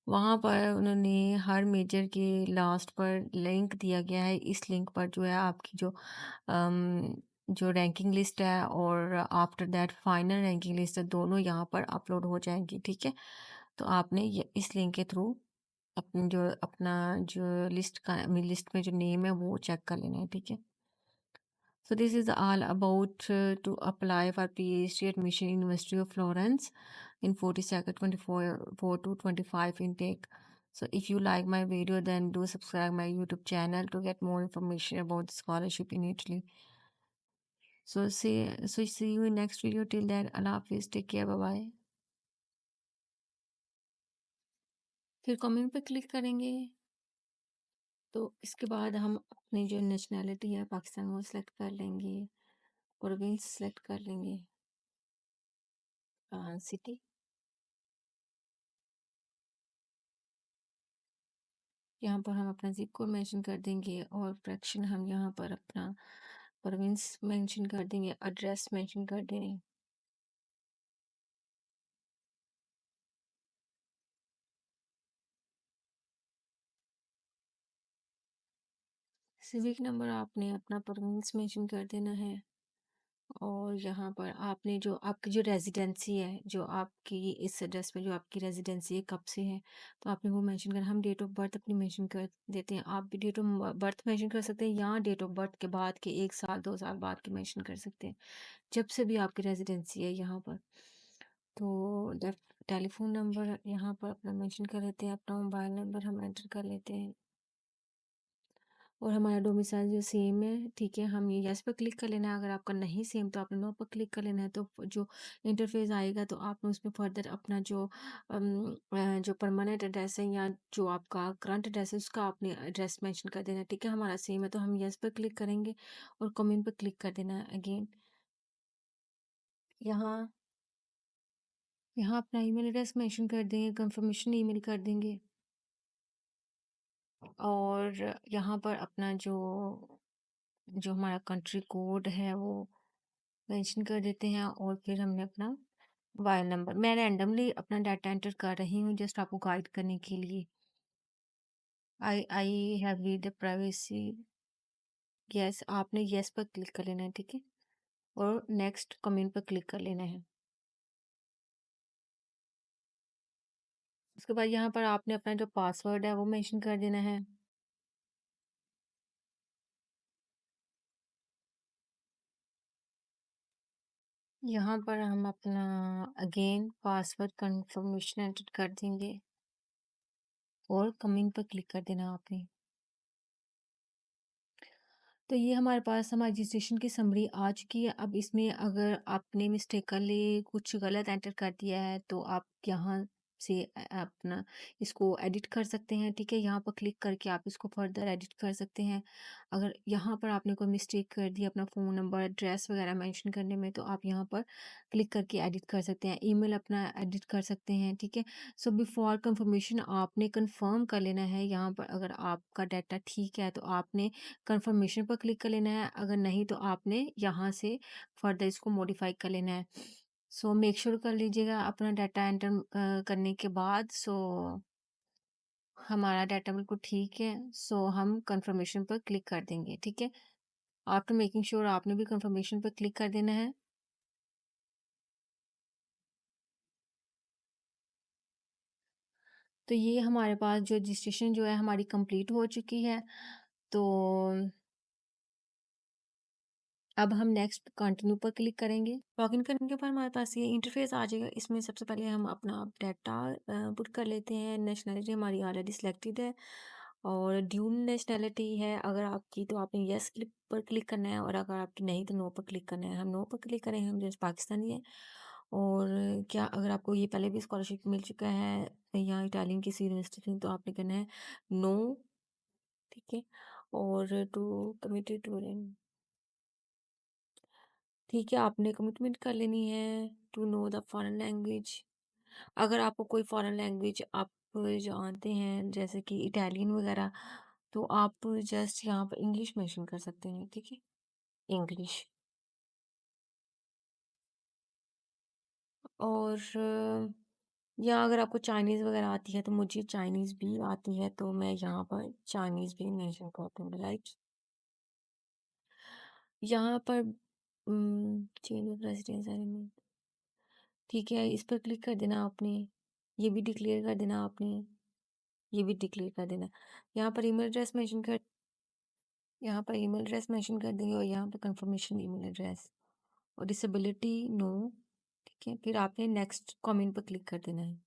वहाँ पर उन्होंने हर मेजर के लास्ट पर लिंक दिया गया है। इस लिंक पर जो है आपकी जो रैंकिंग लिस्ट है और after that final ranking list है, दोनों यहाँ पर अपलोड हो जाएँगी, ठीक है। तो आपने ये इस लिंक के थ्रू अपना जो लिस्ट में जो नेम है वो चेक कर लेना है, ठीक है। So this is all about to apply for PhD admission in University of Florence in 42nd 24 to 25 intake. So if you like my video, then do subscribe my YouTube channel to get more information about the scholarship in Italy. So see you in next video. Till then, Allah Hafiz. Take care. Bye bye. फिर comment पे click करेंगे तो इसके बाद हम अपनी जो nationality है पाकिस्तान वो सिलेक्ट कर लेंगे, प्रोविंस सिलेक्ट कर लेंगे, सिटी, यहाँ पर हम अपना ज़िप कोड मेंशन कर देंगे और फ्रैक्शन हम यहाँ पर अपना प्रोविंस मेंशन कर देंगे, एड्रेस मेंशन कर देंगे। सिविक नंबर आपने अपना प्रोविंस मेंशन कर देना है और यहाँ पर आपने जो आपकी जो रेजिडेंसी है, जो आपकी इस एड्रेस पे जो आपकी रेजिडेंसी है, कब से है, तो आपने वो मेंशन करना। हम डेट ऑफ बर्थ अपनी मेंशन कर देते हैं। आप भी डेट ऑफ बर्थ मेंशन कर सकते हैं या डेट ऑफ बर्थ के बाद के 1 साल, 2 साल बाद की मेंशन कर सकते हैं, जब से भी आपकी रेजिडेंसी है यहाँ पर। तो टेलीफोन नंबर यहाँ पर अपना मेंशन कर लेते हैं, अपना मोबाइल नंबर हम एंटर कर लेते हैं और हमारा डोमिसाइल जो सेम है, ठीक है, हम ये येस पे क्लिक कर लेना है। अगर आपका नहीं सेम तो आपने नो पर क्लिक कर लेना है। तो जो इंटरफ़ेस आएगा तो आपने उसमें फ़र्दर अपना जो परमानेंट एड्रेस है या जो आपका करंट एड्रेस है उसका आपने एड्रेस मेंशन कर देना है, ठीक है। हमारा सेम है तो हम येस पे क्लिक करेंगे और कमेंट पे क्लिक कर देना है अगेन। यहाँ यहाँ अपना ईमेल एड्रेस मेंशन कर देंगे, कंफर्मेशन ईमेल कर देंगे और यहाँ पर अपना जो जो हमारा कंट्री कोड है वो मेंशन कर देते हैं और फिर हमने अपना मोबाइल नंबर, मैं रैंडमली अपना डाटा एंटर कर रही हूँ जस्ट आपको गाइड करने के लिए। I have read the privacy, yes आपने यस पर क्लिक कर लेना है, ठीक है, और नेक्स्ट कमेंट पर क्लिक कर लेना है। उसके बाद यहाँ पर आपने अपना जो पासवर्ड है वो मेंशन कर देना है। यहाँ पर हम अपना अगेन पासवर्ड कंफर्मेशन एंटर कर देंगे और कमेंट पर क्लिक कर देना आपने। तो ये हमारे पास हमारी रजिस्ट्रेशन की समरी आ चुकी है। अब इसमें अगर आपने मिस्टेकली कुछ गलत एंटर कर दिया है तो आप यहाँ से अपना इसको एडिट कर सकते हैं, ठीक है। यहाँ पर क्लिक करके आप इसको फर्दर एडिट कर सकते हैं। अगर यहाँ पर आपने कोई मिस्टेक कर दी अपना फ़ोन नंबर एड्रेस वगैरह मेंशन करने में तो आप यहाँ पर क्लिक करके एडिट कर सकते हैं, ईमेल अपना एडिट कर सकते हैं, ठीक है। सो बिफोर कंफर्मेशन आपने कंफर्म कर लेना है। यहाँ पर अगर आपका डाटा ठीक है तो आपने कंफर्मेशन पर क्लिक कर लेना है, अगर नहीं तो आपने यहाँ से फर्दर इसको मॉडिफाई कर लेना है। सो मेक श्योर कर लीजिएगा अपना डाटा एंटर करने के बाद। हमारा डाटा बिल्कुल ठीक है, सो हम कंफर्मेशन पर क्लिक कर देंगे, ठीक है। आफ्टर मेकिंग श्योर आपने भी कंफर्मेशन पर क्लिक कर देना है। तो ये हमारे पास जो रजिस्ट्रेशन जो है हमारी कंप्लीट हो चुकी है। तो अब हम नेक्स्ट कंटिन्यू पर क्लिक करेंगे। लॉगिन करने के बाद हमारे पास ये इंटरफेस आ जाएगा। इसमें सबसे पहले हम अपना डाटा पुट कर लेते हैं। नेशनैलिटी हमारी ऑलरेडी सिलेक्टेड है और ड्यूल नेशनैलिटी है अगर आपकी तो आपने येस क्लिक पर क्लिक करना है और अगर आपकी नहीं तो नो पर क्लिक करना है। हम नो पर क्लिक करें, हम जैसे पाकिस्तानी है। और क्या अगर आपको ये पहले भी स्कॉलरशिप मिल चुका है या इटालियन किसी यूनिवर्सिटी में तो आपने करना है नो, ठीक है। और टू कमिटेड टू, ठीक है, आपने कमिटमेंट कर लेनी है to know the foreign language. अगर आपको कोई फॉरेन लैंग्वेज आप जानते हैं जैसे कि इटालियन वगैरह तो आप जस्ट यहाँ पर इंग्लिश मेंशन कर सकते हैं, ठीक है, इंग्लिश। और या अगर आपको चाइनीज़ वगैरह आती है तो मुझे चाइनीज़ भी आती है तो मैं यहाँ पर चाइनीज़ भी मेंशन कर दूँगी, राइट। यहाँ पर चेंज ऑफ रेजिडेंस एलिमेंट, ठीक है, इस पर क्लिक कर देना आपने। ये भी डिक्लेयर कर देना आपने, ये भी डिक्लेयर कर देना। यहाँ पर ईमेल एड्रेस मेंशन कर, यहाँ पर ईमेल एड्रेस मेंशन कर देंगे और यहाँ पर कंफर्मेशन ईमेल एड्रेस और डिसेबिलिटी नो, ठीक है। फिर आपने नेक्स्ट कमेंट पर क्लिक कर देना है।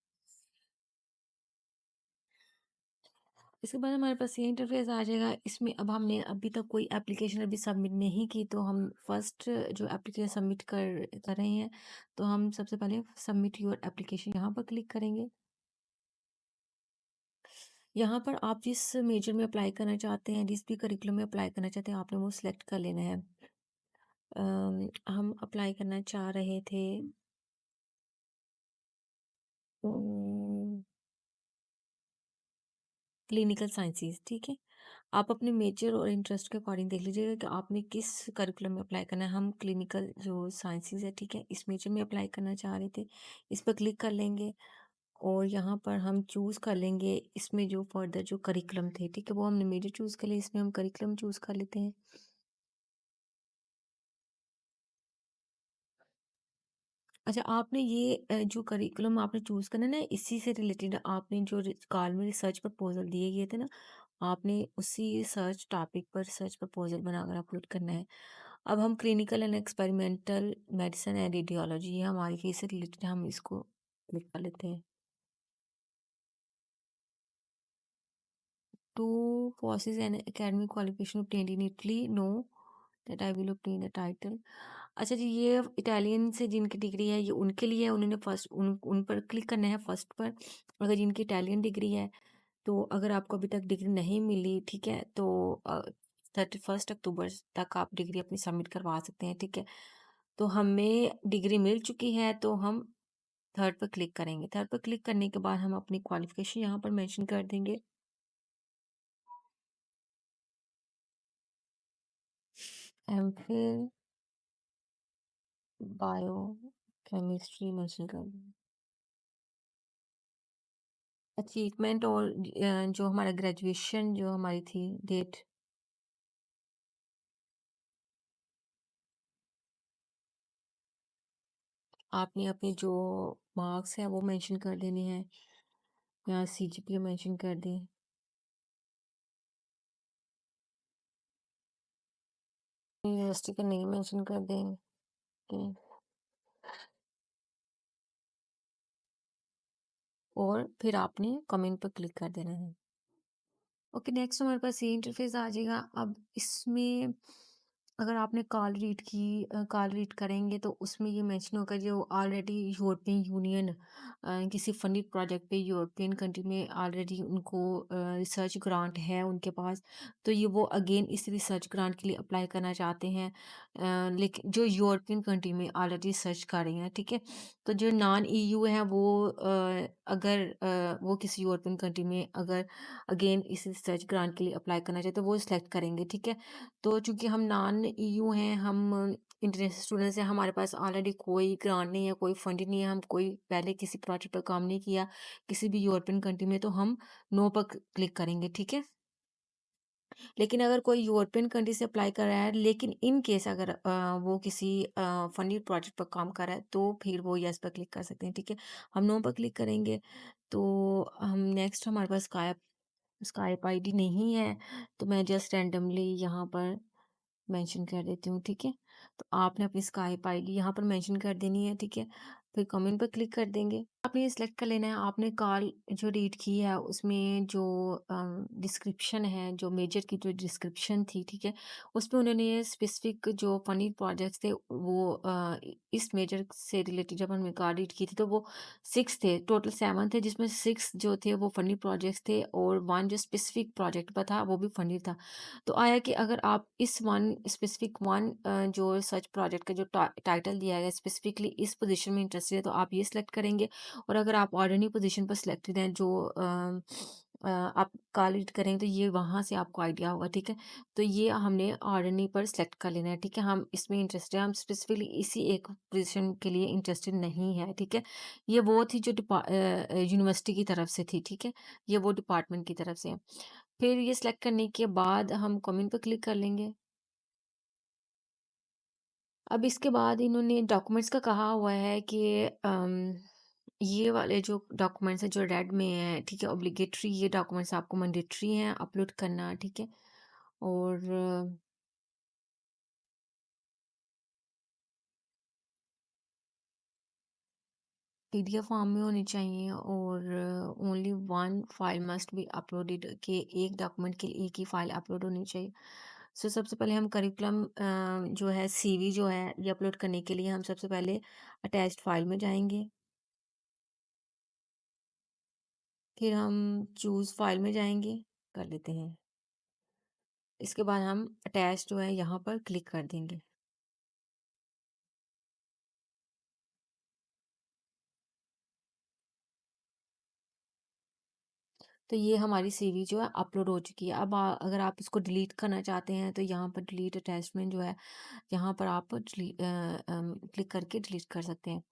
इसके बाद हमारे पास ये इंटरफेस आ जाएगा। इसमें अब हमने अभी तक कोई एप्लीकेशन अभी सबमिट नहीं की तो हम फर्स्ट जो एप्लीकेशन सबमिट कर रहे हैं तो हम सबसे पहले सबमिट योर एप्लीकेशन यहाँ पर क्लिक करेंगे। यहाँ पर आप जिस मेजर में अप्लाई करना चाहते हैं, जिस भी करिकुलम में अप्लाई करना चाहते हैं, आपने वो सिलेक्ट कर लेना है। हम अप्लाई करना चाह रहे थे क्लिनिकल साइंसेज, ठीक है। आप अपने मेजर और इंटरेस्ट के अकॉर्डिंग देख लीजिएगा कि आपने किस करिकुलम में अप्लाई करना है। हम क्लिनिकल जो साइंसेज है, ठीक है, इस मेजर में अप्लाई करना चाह रहे थे। इस पर क्लिक कर लेंगे और यहाँ पर हम चूज़ कर लेंगे इसमें जो फर्दर जो करिकुलम थे, ठीक है, वो हमने मेजर चूज़ कर लिया, इसमें हम करिकुलम चूज़ कर लेते हैं। अच्छा, आपने ये जो करिकुलम आपने चूज़ करना है ना, इसी से रिलेटेड आपने जो काल में रिसर्च प्रपोजल दिए गए थे ना, आपने उसी सर्च टॉपिक पर रिसर्च प्रपोजल बनाकर अपलोड करना है। अब हम clinical and experimental medicine and radiology, ये हमारी फील्ड से रिलेटेड, हम इसको क्लिक कर लेते हैं। to possess an academic qualification obtained in Italy, no, that I will obtain the title. अच्छा जी, ये इटालियन से जिनकी डिग्री है ये उनके लिए है, उन्होंने फर्स्ट उन पर क्लिक करना है फर्स्ट पर। अगर जिनकी इटालियन डिग्री है तो अगर आपको अभी तक डिग्री नहीं मिली, ठीक है, तो 31 अक्टूबर तक आप डिग्री अपनी सबमिट करवा सकते हैं, ठीक है। तो हमें डिग्री मिल चुकी है तो हम थर्ड पर क्लिक करेंगे। थर्ड पर क्लिक करने के बाद हम अपनी क्वालिफिकेशन यहाँ पर मेंशन कर देंगे। एमफिल बायो केमिस्ट्री मेंशन कर देंगे। अचीवमेंट और जो हमारा ग्रेजुएशन जो हमारी थी डेट, आपने अपनी जो मार्क्स है वो मेंशन कर देने हैं, यहाँ सीजीपीए मेंशन कर दें। यूनिवर्सिटी का नेम मेंशन कर देंगे और फिर आपने कमेंट पर क्लिक कर देना है। ओके, नेक्स्ट हमारे पास ये इंटरफेस आ जाएगा। अब इसमें अगर आपने कॉल रीड करेंगे तो उसमें ये मेंशन होगा जो ऑलरेडी यूरोपियन यूनियन किसी फंडेड प्रोजेक्ट पे यूरोपियन कंट्री में ऑलरेडी उनको रिसर्च ग्रांट है उनके पास, तो ये वो अगेन इस रिसर्च ग्रांट के लिए अप्लाई करना चाहते हैं, लेकिन जो यूरोपियन कंट्री में ऑलरेडी रिसर्च कर रही हैं, ठीक है। तो जो नॉन ईयू है वो अगर वो किसी यूरोपियन कंट्री में अगर अगेन इस रिसर्च ग्रांट के लिए अप्लाई करना चाहे तो वो सिलेक्ट करेंगे, ठीक है। तो चूंकि हम नॉन ईयू हैं, हम इंटरनेशनल स्टूडेंट्स हैं, हमारे पास ऑलरेडी कोई ग्रांट नहीं है, कोई फंडिंग नहीं है, हम कोई पहले किसी प्रोजेक्ट पर काम नहीं किया किसी भी यूरोपियन कंट्री में, तो हम नो पर क्लिक करेंगे, ठीक है। लेकिन अगर कोई यूरोपियन कंट्री से अप्लाई कर रहा है लेकिन इन केस अगर वो किसी फंडेड प्रोजेक्ट पर काम कर रहा है तो फिर वो यस पर क्लिक कर सकते हैं, ठीक है। हम नो पर क्लिक करेंगे तो हम नेक्स्ट हमारे पास स्काइप आईडी नहीं है, तो मैं जस्ट रैंडमली यहाँ पर मेंशन कर देती हूँ, ठीक है। तो आपने अपनी स्काइप आईडी यहाँ पर मेंशन कर देनी है, ठीक है। फिर कमेंट पर क्लिक कर देंगे। आपने ये सिलेक्ट कर लेना है। आपने कॉल जो रीड की है उसमें जो डिस्क्रिप्शन है, जो मेजर की जो डिस्क्रिप्शन थी, ठीक है, उसमें उन्होंने स्पेसिफिक जो फनी प्रोजेक्ट्स थे वो इस मेजर से रिलेटेड जब हमने कॉल रीड की थी तो वो 6 थे, टोटल 7 थे, जिसमें 6 जो थे वो फनी प्रोजेक्ट्स थे और 1 जो स्पेसिफिक प्रोजेक्ट पर था वो भी फनी था। तो आया कि अगर आप इस वन स्पेसिफिक वन जो सर्च प्रोजेक्ट का जो टाइटल दिया है स्पेसिफिकली इस पोजीशन में इंटरेस्टेड है तो आप ये सिलेक्ट करेंगे, और अगर आप ऑर्डिनरी पोजीशन पर सिलेक्टेड हैं जो आप कॉल रीड करेंगे तो ये वहाँ से आपको आइडिया होगा, ठीक है। तो ये हमने ऑर्डिनरी पर सिलेक्ट कर लेना है, ठीक है। हम इसमें इंटरेस्टेड हैं, हम स्पेसिफिकली इसी एक पोजीशन के लिए इंटरेस्टेड नहीं है, ठीक है। ये वो थी जो यूनिवर्सिटी की तरफ से थी, ठीक है। ये वो डिपार्टमेंट की तरफ से है। फिर ये सिलेक्ट करने के बाद हम कमेंट पे क्लिक कर लेंगे। अब इसके बाद इन्होंने डॉक्यूमेंट्स का कहा हुआ है कि ये वाले जो डॉक्यूमेंट्स हैं जो रेड में है, ठीक है, ऑब्लिगेटरी ये डॉक्यूमेंट्स आपको मैंडेटरी हैं अपलोड करना, ठीक है। और पीडीएफ फॉर्म में होनी चाहिए और only one file must be uploaded, कि एक डॉक्यूमेंट के लिए एक ही फाइल अपलोड होनी चाहिए। सो सबसे पहले हम करिकुलम जो है सीवी जो है ये अपलोड करने के लिए हम सबसे पहले अटैच्ड फाइल में जाएंगे, फिर हम चूज़ फाइल में जाएंगे, कर लेते हैं। इसके बाद हम अटैच जो है यहाँ पर क्लिक कर देंगे। तो ये हमारी सीवी जो है अपलोड हो चुकी है। अब अगर आप इसको डिलीट करना चाहते हैं तो यहाँ पर डिलीट अटैचमेंट जो है यहाँ पर आप क्लिक करके डिलीट कर सकते हैं।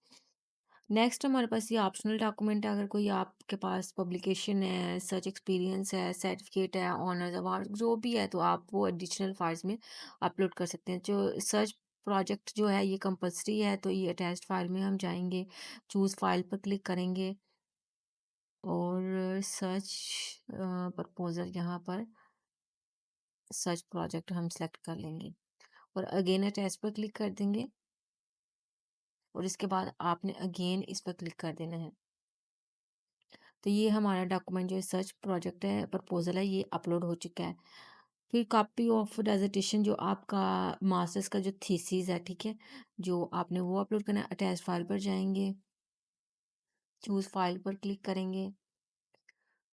नेक्स्ट हमारे पास ये ऑप्शनल डॉक्यूमेंट है। अगर कोई आपके पास पब्लिकेशन है, सर्च एक्सपीरियंस है, सर्टिफिकेट है, ऑनर्स अवार्ड जो भी है तो आप वो एडिशनल फाइल्स में अपलोड कर सकते हैं। जो सर्च प्रोजेक्ट जो है ये कंपल्सरी है तो ये अटैच्ड फाइल में हम जाएंगे, चूज़ फाइल पर क्लिक करेंगे और सर्च प्रपोजल यहाँ पर सर्च प्रोजेक्ट हम सेलेक्ट कर लेंगे और अगेन अटैच पर क्लिक कर देंगे और इसके बाद आपने अगेन इस पर क्लिक कर देना है। तो ये हमारा डॉक्यूमेंट जो रिसर्च प्रोजेक्ट है, प्रपोज़ल है, ये अपलोड हो चुका है। फिर कॉपी ऑफ डिसर्टेशन जो आपका मास्टर्स का जो थीसिस है, ठीक है? जो आपने वो अपलोड करना है, अटैच फाइल पर जाएँगे, चूज़ फाइल पर क्लिक करेंगे।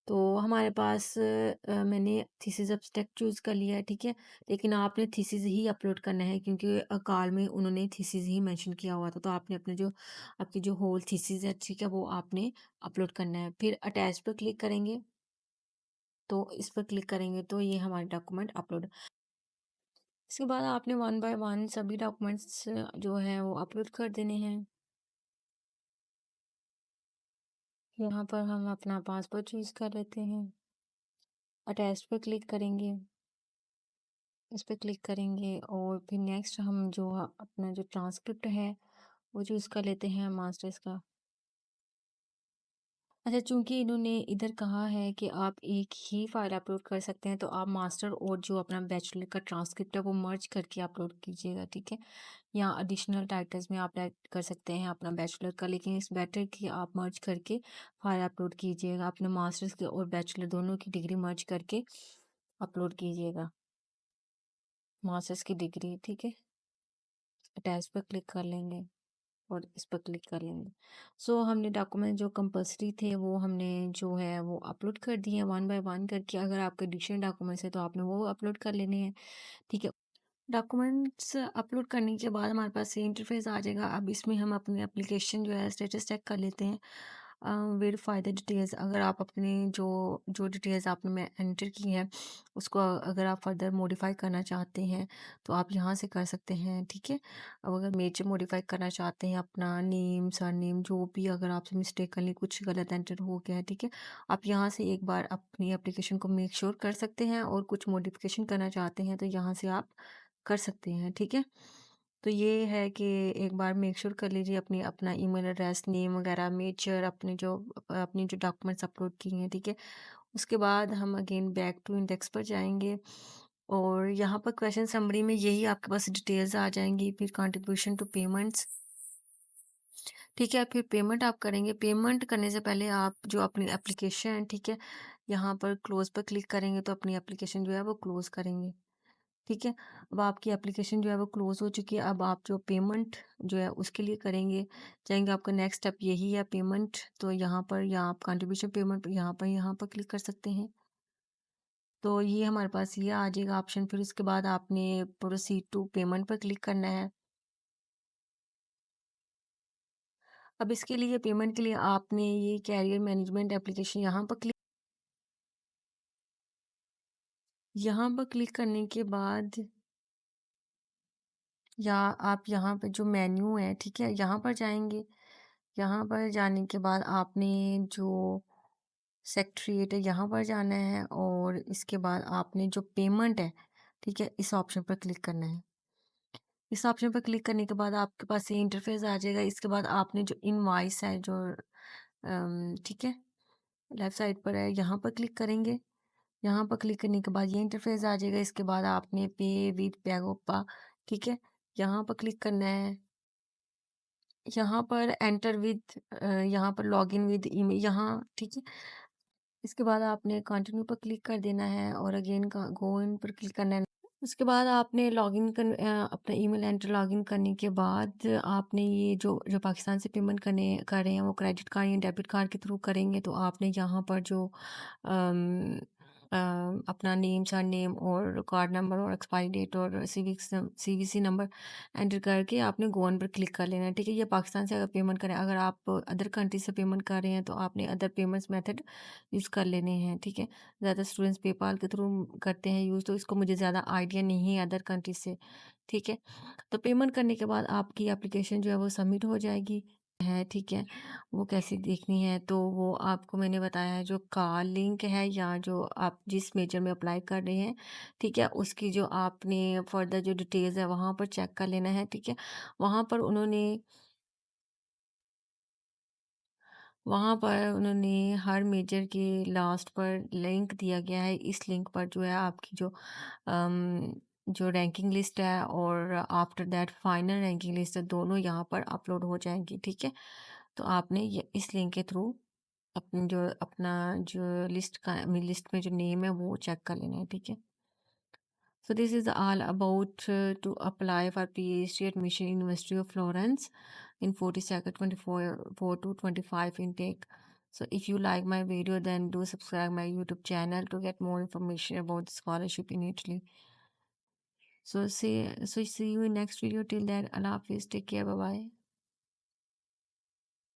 तो हमारे पास मैंने थीसिस एब्स्ट्रैक्ट चूज़ कर लिया है, ठीक है? लेकिन आपने थीसिस ही अपलोड करना है क्योंकि कॉल में उन्होंने थीसिस ही मेंशन किया हुआ था। तो आपने अपने जो आपकी जो होल थीसिस है, ठीक है? वो आपने अपलोड करना है। फिर अटैच पर क्लिक करेंगे, तो इस पर क्लिक करेंगे तो ये हमारे डॉक्यूमेंट अपलोड। इसके बाद आपने वन बाय वन सभी डॉक्यूमेंट्स जो हैं वो अपलोड कर देने हैं। यहाँ पर हम अपना पासपोर्ट चूज़ कर लेते हैं। अटैच पर क्लिक करेंगे। इस पे क्लिक करेंगे और फिर नेक्स्ट हम जो अपना जो ट्रांसक्रिप्ट है वो चूज़ कर लेते हैं मास्टर्स का। अच्छा, चूंकि इन्होंने इधर कहा है कि आप एक ही फाइल अपलोड कर सकते हैं, तो आप मास्टर और जो अपना बैचलर का ट्रांसक्रिप्ट है वो मर्ज करके अपलोड कीजिएगा, ठीक है? या एडिशनल टाइटल्स में आप ऐड कर सकते हैं अपना बैचलर का, लेकिन इस बेटर कि आप मर्ज करके फाइल अपलोड कीजिएगा। अपने मास्टर्स के और बैचलर दोनों की डिग्री मर्ज करके अपलोड कीजिएगा, मास्टर्स की डिग्री, ठीक है? अटैच पर क्लिक कर लेंगे और इस पर क्लिक कर लेंगे। सो हमने डॉक्यूमेंट जो कंपल्सरी थे वो हमने जो है वो अपलोड कर दिए हैं वन बाय वन करके। अगर आपके एडिशनल डॉक्यूमेंट्स है तो आपने वो अपलोड कर लेने हैं, ठीक है? डॉक्यूमेंट्स अपलोड करने के बाद हमारे पास ये इंटरफेस आ जाएगा। अब इसमें हम अपनी एप्लीकेशन जो है स्टेटस चेक कर लेते हैं। वेरीफाई द डिटेल्स, अगर आप अपनी जो जो डिटेल्स आपने में एंटर की हैं उसको अगर आप फर्दर मॉडिफाई करना चाहते हैं तो आप यहाँ से कर सकते हैं, ठीक है? अब अगर मेजर मॉडिफाई करना चाहते हैं अपना नेम सरनेम जो भी अगर आपसे मिस्टेकली कुछ गलत एंटर हो गया है, ठीक है? आप यहाँ से एक बार अपनी एप्लीकेशन को मेक श्योर कर सकते हैं और कुछ मॉडिफिकेशन करना चाहते हैं तो यहाँ से आप कर सकते हैं, ठीक है? तो ये है कि एक बार मेक श्योर कर लीजिए अपनी अपना ईमेल एड्रेस, नेम वगैरह मेजर अपनी जो डॉक्यूमेंट्स अपलोड किए हैं, ठीक है? उसके बाद हम अगेन बैक टू इंडेक्स पर जाएँगे और यहाँ पर क्वेश्चन समरी में यही आपके पास डिटेल्स आ जाएँगी, फिर कंट्रीब्यूशन टू पेमेंट्स, ठीक है? फिर पेमेंट आप करेंगे, पेमेंट करने से पहले आप जो अपनी एप्लीकेशन है, ठीक है? यहाँ पर क्लोज़ पर क्लिक करेंगे तो अपनी एप्लीकेशन जो है वो क्लोज़ करेंगे। ठीक है? अब आपकी एप्लीकेशन जो है वो क्लोज़ हो चुकी है। अब आप जो पेमेंट जो है उसके लिए करेंगे, चाहेंगे आपका नेक्स्ट स्टेप यही है पेमेंट, तो यहाँ पर या आप कंट्रीब्यूशन पेमेंट यहाँ पर क्लिक कर सकते हैं। तो ये हमारे पास ये आ जाएगा ऑप्शन, फिर उसके बाद आपने प्रोसीड टू पेमेंट पर क्लिक करना है। अब इसके लिए पेमेंट के लिए आपने ये कैरियर मैनेजमेंट एप्लीकेशन यहाँ पर क्लिक करने के बाद या आप यहाँ पे जो मेन्यू है, ठीक है? यहाँ पर जाएँगे। यहाँ पर जाने के बाद आपने जो सेक्रेटरीट है यहाँ पर जाना है और इसके बाद आपने जो पेमेंट है, ठीक है? इस ऑप्शन पर क्लिक करना है। इस ऑप्शन पर क्लिक करने के बाद आपके पास ये इंटरफ़ेस आ जाएगा। इसके बाद आपने जो इनवॉइस है जो ठीक है? लेफ्ट साइड पर है, यहाँ पर क्लिक करेंगे। यहाँ पर क्लिक करने के बाद ये इंटरफ़ेस आ जाएगा। इसके बाद आपने पे विद पेगोपा, ठीक है? यहाँ पर क्लिक करना है। यहाँ पर एंटर विद यहाँ पर लॉगिन विद ईमेल यहाँ, ठीक है? इसके बाद आपने कंटिन्यू पर क्लिक कर देना है और अगेन गो इन पर क्लिक करना है। उसके बाद आपने अपना ईमेल एंटर लॉगिन करने के बाद आपने ये जो जो पाकिस्तान से पेमेंट कर रहे हैं वो क्रेडिट कार्ड या डेबिट कार्ड के थ्रू करेंगे तो आपने यहाँ पर जो अम, अपना नेम सरनेम और कार्ड नंबर और एक्सपायरी डेट और सीवीसी नंबर एंटर करके आपने गो ऑन पर क्लिक कर लेना है, ठीक है? ये पाकिस्तान से अगर पेमेंट करें, अगर आप अदर कंट्री से पेमेंट कर रहे हैं तो आपने अदर पेमेंट्स मेथड यूज़ कर लेने हैं, ठीक है? ज़्यादा स्टूडेंट्स पेपाल के थ्रू करते हैं यूज़, तो इसको मुझे ज़्यादा आइडिया नहीं है अदर कंट्री से, ठीक है? तो पेमेंट करने के बाद आपकी एप्लीकेशन जो है वो सबमिट हो जाएगी है, ठीक है? वो कैसे देखनी है तो वो आपको मैंने बताया है, जो का लिंक है या जो आप जिस मेजर में अप्लाई कर रहे हैं, ठीक है? उसकी जो आपने फर्दर जो डिटेल्स है वहाँ पर चेक कर लेना है, ठीक है? वहाँ पर उन्होंने वहाँ पर उन्होंने हर मेजर के लास्ट पर लिंक दिया गया है। इस लिंक पर जो है आपकी जो रैंकिंग लिस्ट है और after that final ranking list है, दोनों यहाँ पर अपलोड हो जाएँगी, ठीक है? तो आपने ये इस लिंक के थ्रू अपना जो लिस्ट का लिस्ट में जो नेम है वो चेक कर लेना है, ठीक है? So this is all about to apply for PhD admission in University of Florence in 42nd 24 to 25 intake. So if you like my video, then do subscribe my YouTube channel to get more information about the scholarship in Italy. So see you in next video. Till then, Allah Hafiz. Take care. Bye bye.